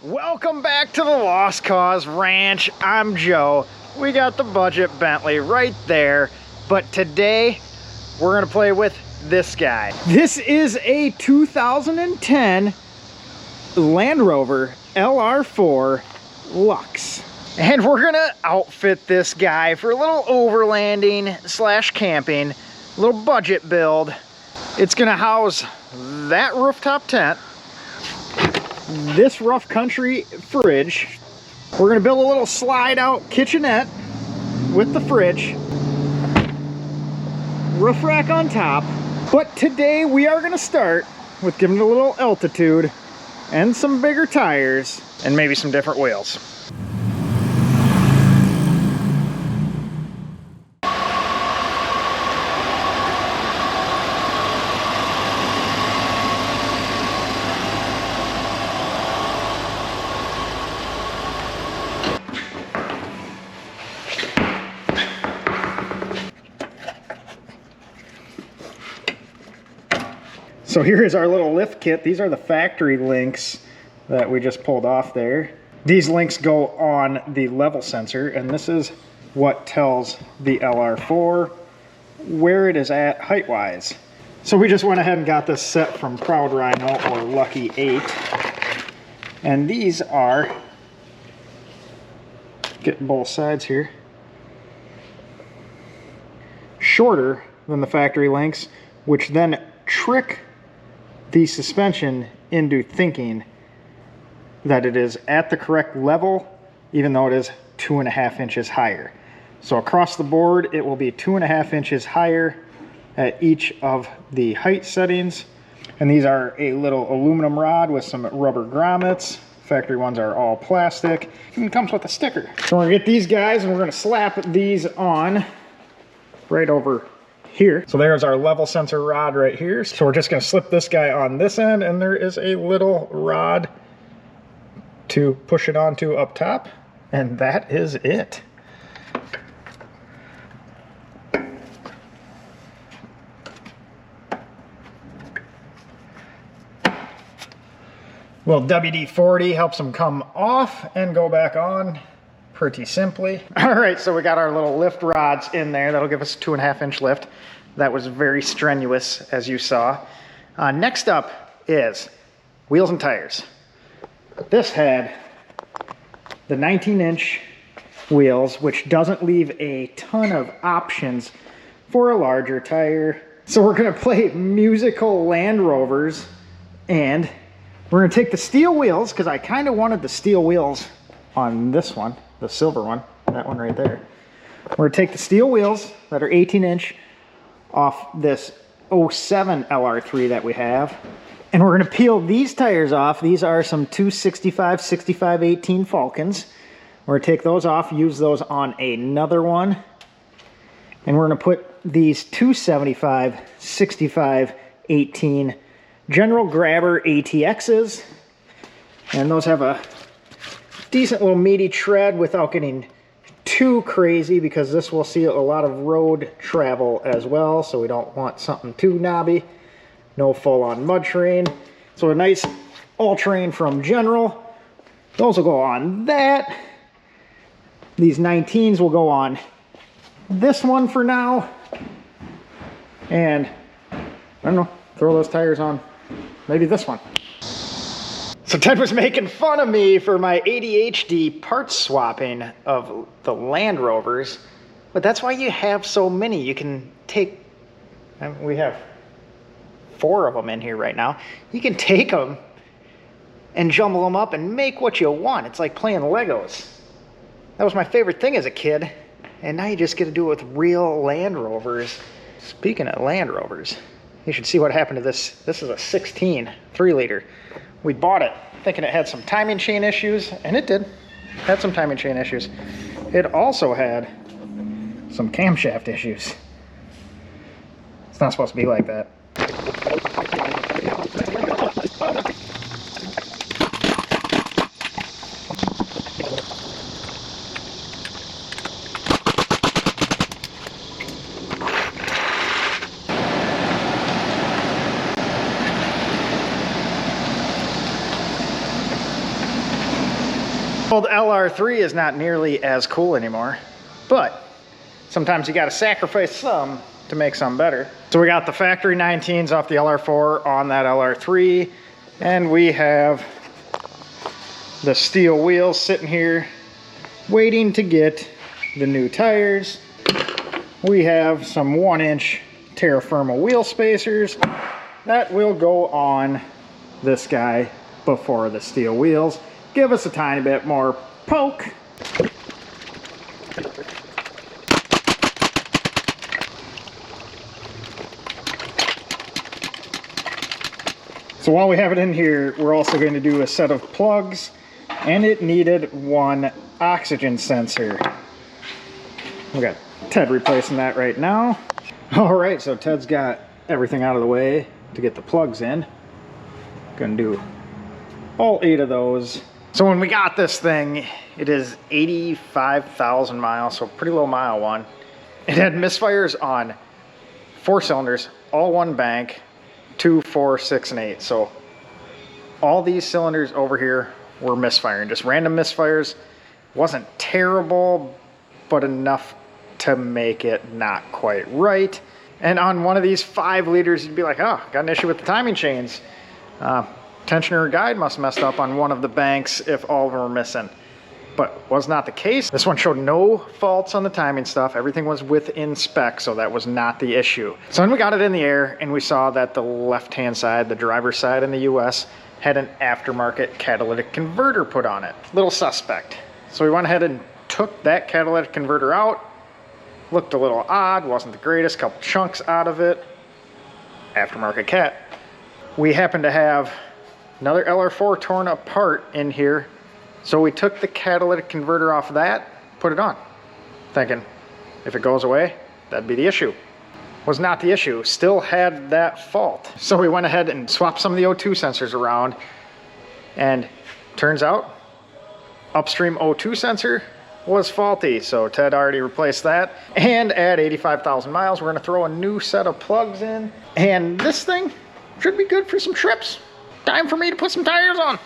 Welcome back to the Lost Cause Ranch. I'm Joe. We got the budget Bentley right there, but today we're gonna play with this guy. This is a 2010 Land Rover LR4 Lux. And we're gonna outfit this guy for a little overlanding slash camping, a little budget build. It's gonna house that rooftop tent, this rough country fridge. We're gonna build a little slide out kitchenette with the fridge, roof rack on top. But today we are gonna start with giving it a little altitude and some bigger tires and maybe some different wheels. So here is our little lift kit. These are the factory links that we just pulled off there. These links go on the level sensor, and this is what tells the LR4 where it is at height-wise. So we just went ahead and got this set from Proud Rhino or Lucky 8. And these are, getting both sides here, shorter than the factory links, which then trick the suspension into thinking that it is at the correct level, even though it is 2.5 inches higher. So across the board, it will be 2.5 inches higher at each of the height settings. And these are a little aluminum rod with some rubber grommets. Factory ones are all plastic. Even comes with a sticker. So we're gonna get these guys and we're gonna slap these on right over here. So there's our level sensor rod right here. So we're just gonna slip this guy on this end, and there is a little rod to push it onto up top, and that is it. Well, WD-40 helps them come off and go back on pretty simply. All right, so we got our little lift rods in there. That'll give us a 2.5 inch lift. That was very strenuous, as you saw. Next up is wheels and tires. This had the 19-inch wheels, which doesn't leave a ton of options for a larger tire. So we're gonna play musical Land Rovers, and we're gonna take the steel wheels, because I kind of wanted the steel wheels on this one, the silver one, that one right there. We're gonna take the steel wheels that are 18-inch off this 07 LR3 that we have, and we're gonna peel these tires off. These are some 265 65/18 Falcons. We're gonna take those off, use those on another one, and we're gonna put these 275 65/18 General Grabber ATXs, and those have a decent little meaty tread without getting too crazy, because this will see a lot of road travel as well, so we don't want something too knobby. No full-on mud terrain. So a nice all-terrain from General. Those will go on that. These 19s will go on this one for now. And I don't know, throw those tires on maybe this one. So Ted was making fun of me for my ADHD parts swapping of the Land Rovers, but that's why you have so many. You can take, and we have 4 of them in here right now. You can take them and jumble them up and make what you want. It's like playing Legos. That was my favorite thing as a kid, and now you just get to do it with real Land Rovers. Speaking of Land Rovers, you should see what happened to this. This is a 16 3-liter. We bought it thinking it had some timing chain issues, and it did. Had some timing chain issues. It also had some camshaft issues. It's not supposed to be like that. Old LR3 is not nearly as cool anymore, but sometimes you got to sacrifice some to make some better. So we got the factory 19s off the LR4 on that LR3, and we have the steel wheels sitting here waiting to get the new tires. We have some 1-inch terra firma wheel spacers that will go on this guy before the steel wheels. Give us a tiny bit more poke. So while we have it in here, we're also going to do a set of plugs, and it needed one oxygen sensor. We got Ted replacing that right now. All right, so Ted's got everything out of the way to get the plugs in. Gonna do all 8 of those. So when we got this thing, it is 85,000 miles, so pretty low mile one. It had misfires on 4 cylinders, all one bank, 2, 4, 6, and 8. So all these cylinders over here were misfiring, just random misfires. Wasn't terrible, but enough to make it not quite right. And on one of these 5 liters, you'd be like, oh, got an issue with the timing chains. Tensioner guide must have messed up on one of the banks if all of them were missing. But was not the case. This one showed no faults on the timing stuff. Everything was within spec, so that was not the issue. So then we got it in the air, and we saw that the left-hand side, the driver's side in the US, had an aftermarket catalytic converter put on it. Little suspect. So we went ahead and took that catalytic converter out. Looked a little odd, wasn't the greatest, couple chunks out of it. Aftermarket cat. We happen to have another LR4 torn apart in here, so we took the catalytic converter off of that, put it on, thinking if it goes away, that'd be the issue. Was not the issue, still had that fault. So we went ahead and swapped some of the O2 sensors around, and turns out upstream O2 sensor was faulty, so Ted already replaced that. And at 85,000 miles, we're gonna throw a new set of plugs in, and this thing should be good for some trips. Time for me to put some tires on.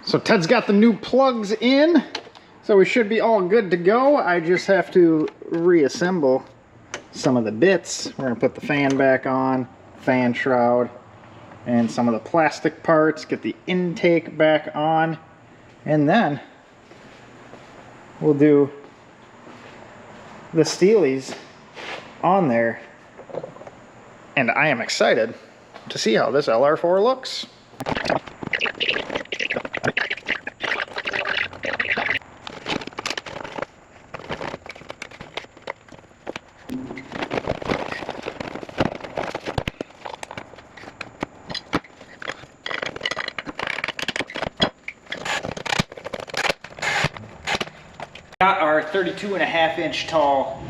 So Ted's got the new plugs in, so we should be all good to go. I just have to reassemble some of the bits. We're gonna put the fan back on, fan shroud, and some of the plastic parts, get the intake back on, and then we'll do the steelies on there. And I am excited to see how this LR4 looks. Got our 32.5-inch tall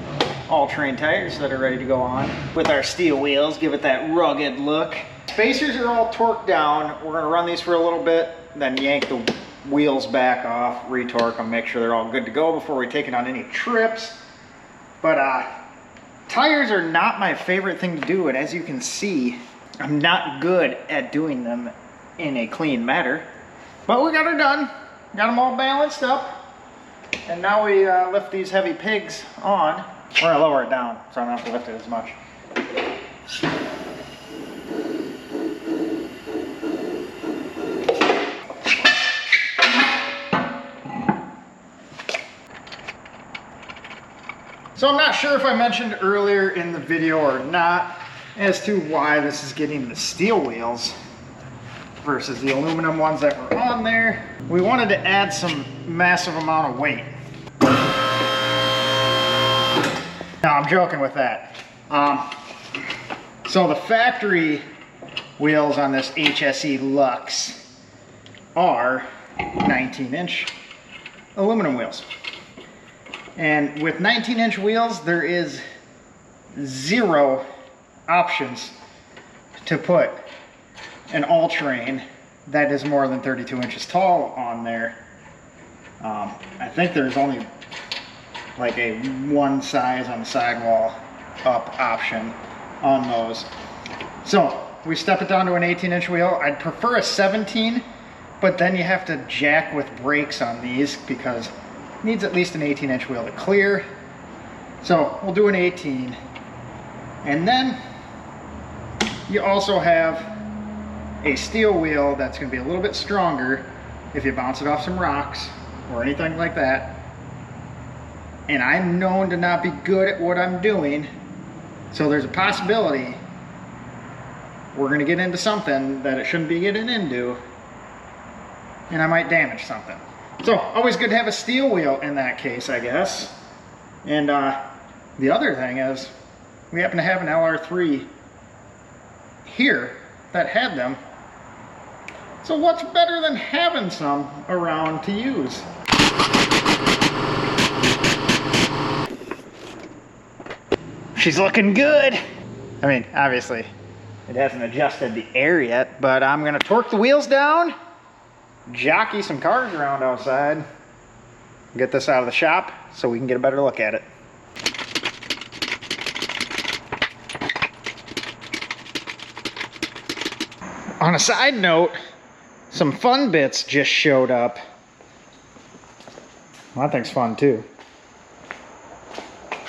all-terrain tires that are ready to go on with our steel wheels, give it that rugged look. Spacers are all torqued down. We're gonna run these for a little bit, then yank the wheels back off, retorque them, make sure they're all good to go before we take it on any trips. But tires are not my favorite thing to do, and as you can see, I'm not good at doing them in a clean manner. But we got her done, got them all balanced up. And now we lift these heavy pigs on. We're gonna lower it down so I don't have to lift it as much. So I'm not sure if I mentioned earlier in the video or not as to why this is getting the steel wheels versus the aluminum ones that were on there. We wanted to add some massive amount of weight. No, I'm joking with that. So the factory wheels on this HSE Lux are 19-inch aluminum wheels. And with 19-inch wheels, there is 0 options to put an all-terrain that is more than 32 inches tall on there. I think there's only like a one size on the sidewall up option on those. So we step it down to an 18-inch wheel. I'd prefer a 17, but then you have to jack with brakes on these because it needs at least an 18-inch wheel to clear. So we'll do an 18. And then you also have a steel wheel that's going to be a little bit stronger if you bounce it off some rocks or anything like that. And I'm known to not be good at what I'm doing, so there's a possibility we're going to get into something that it shouldn't be getting into, and I might damage something. So always good to have a steel wheel in that case, I guess. And the other thing is we happen to have an LR3 here that had them. So what's better than having some around to use? She's looking good. I mean, obviously it hasn't adjusted the air yet, but I'm gonna torque the wheels down, jockey some cars around outside, get this out of the shop so we can get a better look at it. On a side note, some fun bits just showed up. Well, that thing's fun too.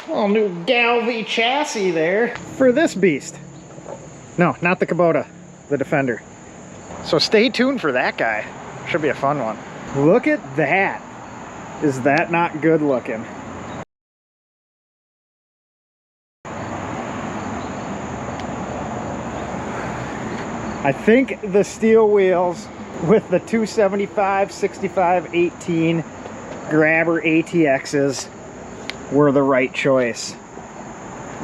Little new Galvy chassis there for this beast. No, not the Kubota, the Defender. So stay tuned for that guy. Should be a fun one. Look at that. Is that not good looking? I think the steel wheels with the 275, 65, 18 Grabber ATXs were the right choice.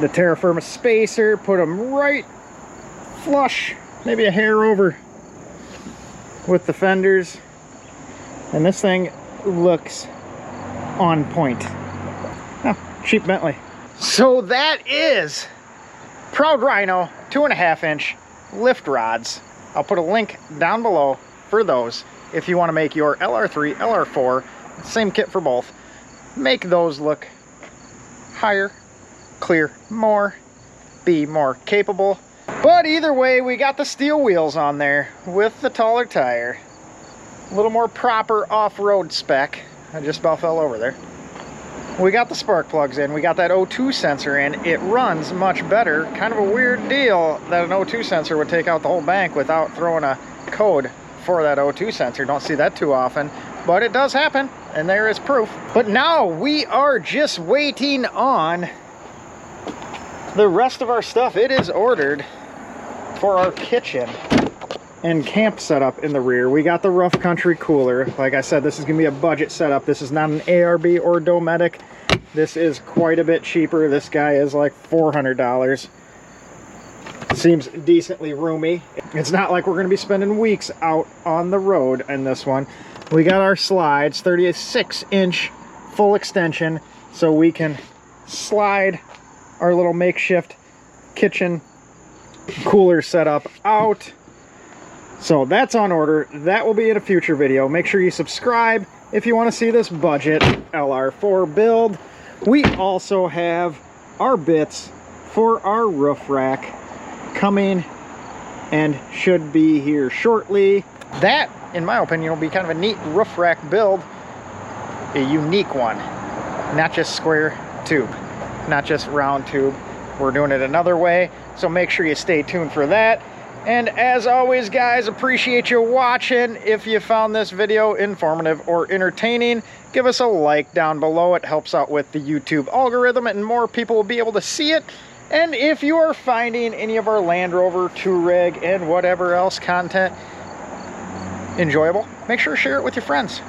The terra firma spacer, put them right flush, maybe a hair over with the fenders, and this thing looks on point. Oh, cheap Bentley. So that is Proud Rhino 2.5-inch lift rods. I'll put a link down below for those if you want to make your LR3, LR4, same kit for both, make those look higher, clear more, be more capable. But either way, we got the steel wheels on there with the taller tire. A little more proper off-road spec. I just about fell over there. We got the spark plugs in, we got that O2 sensor in. It runs much better. Kind of a weird deal that an O2 sensor would take out the whole bank without throwing a code for that O2 sensor. Don't see that too often, but it does happen, and there is proof. But now we are just waiting on the rest of our stuff. It is ordered for our kitchen and camp setup in the rear. We got the Rough Country cooler. Like I said, this is gonna be a budget setup. This is not an ARB or Dometic. This is quite a bit cheaper. This guy is like $400. Seems decently roomy. It's not like we're gonna be spending weeks out on the road in this one. We got our slides, 36-inch full extension, so we can slide our little makeshift kitchen cooler setup out. So that's on order. That will be in a future video. Make sure you subscribe if you want to see this budget LR4 build. We also have our bits for our roof rack coming and should be here shortly. That, in my opinion, will be kind of a neat roof rack build. A unique one. Not just square tube, not just round tube. We're doing it another way, so make sure you stay tuned for that. And as always, guys, appreciate you watching. If you found this video informative or entertaining, give us a like down below. It helps out with the YouTube algorithm and more people will be able to see it. And if you are finding any of our Land Rover, Touareg, and whatever else content enjoyable, make sure to share it with your friends.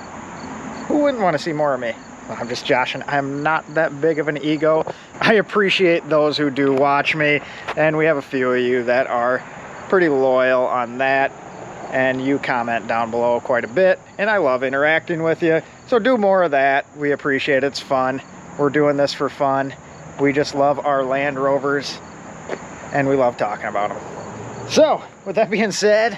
Who wouldn't want to see more of me? Well, I'm just joshing. I'm not that big of an ego. I appreciate those who do watch me, and we have a few of you that are pretty loyal on that. and you comment down below quite a bit, and I love interacting with you. So do more of that. We appreciate it. It's fun. We're doing this for fun. We just love our Land Rovers, and we love talking about them. So with that being said,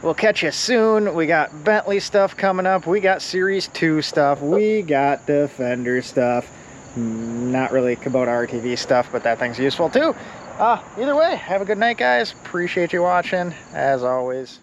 we'll catch you soon. We got Bentley stuff coming up. We got Series 2 stuff. We got Defender stuff. Not really Kubota RTV stuff, but that thing's useful too. Either way, have a good night, guys. Appreciate you watching, as always.